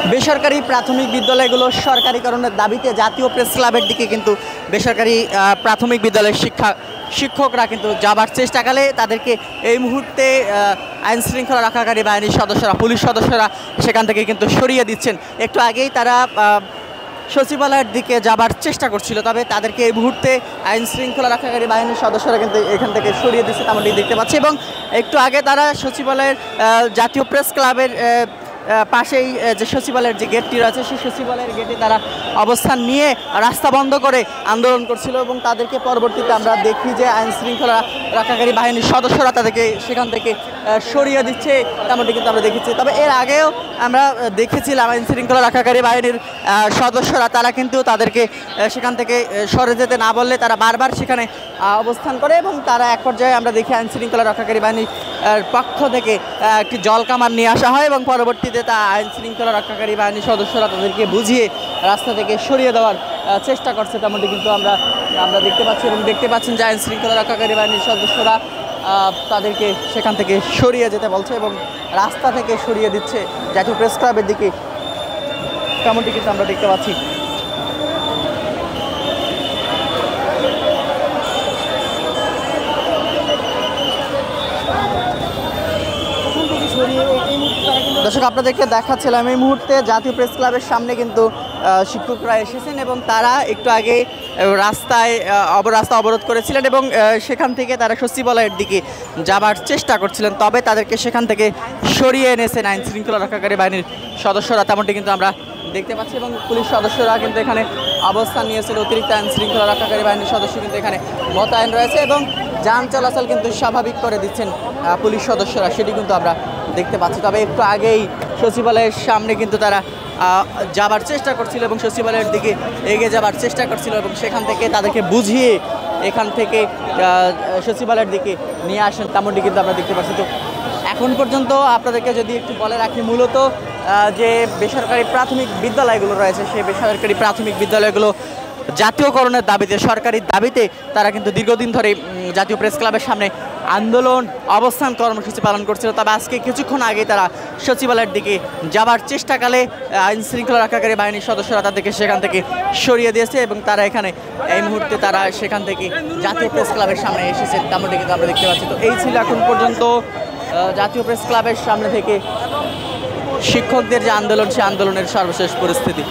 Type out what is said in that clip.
বেসরকারি প্রাথমিক বিদ্যালয়গুলো সরকারিকরণের দাবিতে জাতীয় প্রেস ক্লাবের দিকে কিন্তু বেসরকারি প্রাথমিক বিদ্যালয়ের শিক্ষকরা কিন্তু যাবার চেষ্টাকালে তাদেরকে এই মুহূর্তে আইন শৃঙ্খলা রক্ষাকারী বাহিনীর সদস্যরা, পুলিশ সদস্যরা সেখান থেকে কিন্তু সরিয়ে দিচ্ছেন। একটু আগেই তারা সচিবালয়ের দিকে যাবার চেষ্টা করছিল, তবে তাদেরকে এই মুহূর্তে আইন শৃঙ্খলা রক্ষাকারী বাহিনীর সদস্যরা কিন্তু এখান থেকে সরিয়ে দিচ্ছে, তেমনটি দেখতে পাচ্ছি। এবং একটু আগে তারা সচিবালয়ের জাতীয় প্রেস ক্লাবের পাশেই যে সচিবালয়ের যে গেটটি রয়েছে সেই সচিবালয়ের গেটে তারা অবস্থান নিয়ে রাস্তা বন্ধ করে আন্দোলন করছিল এবং তাদেরকে পরবর্তীতে আমরা দেখি যে আইন শৃঙ্খলা রক্ষাকারী বাহিনীর সদস্যরা তাদেরকে সেখান থেকে সরিয়ে দিচ্ছে, তেমনটি কিন্তু আমরা দেখেছি। তবে এর আগেও আমরা দেখেছিলাম আইন শৃঙ্খলা রক্ষাকারী বাহিনীর সদস্যরা তারা কিন্তু তাদেরকে সেখান থেকে সরে যেতে না বললে তারা বারবার সেখানে অবস্থান করে এবং তারা এক পর্যায়ে আমরা দেখি আইন শৃঙ্খলা রক্ষাকারী বাহিনীর পক্ষ থেকে একটি জলকামান নিয়ে আসা হয় এবং পরবর্তীতে তা আইন শৃঙ্খলা রক্ষাকারী বাহিনীর সদস্যরা তাদেরকে বুঝিয়ে রাস্তা থেকে সরিয়ে দেওয়ার চেষ্টা করছে, তেমনটি কিন্তু আমরা দেখতে পাচ্ছি। এবং দেখতে পাচ্ছেন যে আইন শৃঙ্খলা রক্ষাকারী বাহিনীর সদস্যরা তাদেরকে সেখান থেকে সরিয়ে যেতে বলছে এবং রাস্তা থেকে সরিয়ে দিচ্ছে জাতীয় প্রেস ক্লাবের দিকে, তেমনটি কিন্তু আমরা দেখতে পাচ্ছি। দর্শক, আপনাদেরকে দেখাচ্ছিলাম এই মুহূর্তে জাতীয় প্রেস ক্লাবের সামনে কিন্তু শিক্ষকরা এসেছেন এবং তারা একটু আগে রাস্তা অবরোধ করেছিলেন এবং সেখান থেকে তারা সচিবালয়ের দিকে যাবার চেষ্টা করছিলেন, তবে তাদেরকে সেখান থেকে সরিয়ে এনেছেন আইন শৃঙ্খলা রক্ষাকারী বাহিনীর সদস্যরা, তেমনটি কিন্তু আমরা দেখতে পাচ্ছি। এবং পুলিশ সদস্যরা কিন্তু এখানে অবস্থান নিয়েছেন, অতিরিক্ত আইন শৃঙ্খলা রক্ষাকারী বাহিনীর সদস্য কিন্তু এখানে মোতায়েন রয়েছে এবং যান চলাচল কিন্তু স্বাভাবিক করে দিচ্ছেন পুলিশ সদস্যরা, সেটি কিন্তু আমরা দেখতে পাচ্ছি। তবে একটু আগেই সচিবালয়ের সামনে কিন্তু তারা যাবার চেষ্টা করছিল এবং সচিবালয়ের দিকে এগিয়ে যাবার চেষ্টা করছিল এবং সেখান থেকে তাদেরকে বুঝিয়ে এখান থেকে সচিবালয়ের দিকে নিয়ে আসেন, তেমনটি কিন্তু আমরা দেখতে পাচ্ছি। তো এখন পর্যন্ত আপনাদেরকে যদি একটু বলে রাখি, মূলত যে বেসরকারি প্রাথমিক বিদ্যালয়গুলো রয়েছে সেই বেসরকারি প্রাথমিক বিদ্যালয়গুলো জাতীয়করণের দাবিতে, সরকারি দাবিতে তারা কিন্তু দীর্ঘদিন ধরে জাতীয় প্রেস ক্লাবের সামনে আন্দোলন অবস্থান কর্মসূচি পালন করছিল। তবে আজকে কিছুক্ষণ আগে তারা সচিবালয়ের দিকে যাবার চেষ্টাকালে আইন শৃঙ্খলা রক্ষাকারী বাহিনীর সদস্যরা তাদেরকে সেখান থেকে সরিয়ে দিয়েছে এবং তারা এখানে এই মুহূর্তে তারা সেখান থেকে জাতীয় প্রেস ক্লাবের সামনে এসেছেন, তেমনটি কিন্তু আমরা দেখতে পাচ্ছি। তো এই ছিল এখন পর্যন্ত জাতীয় প্রেস ক্লাবের সামনে থেকে শিক্ষকদের যে আন্দোলন, সে আন্দোলনের সর্বশেষ পরিস্থিতি।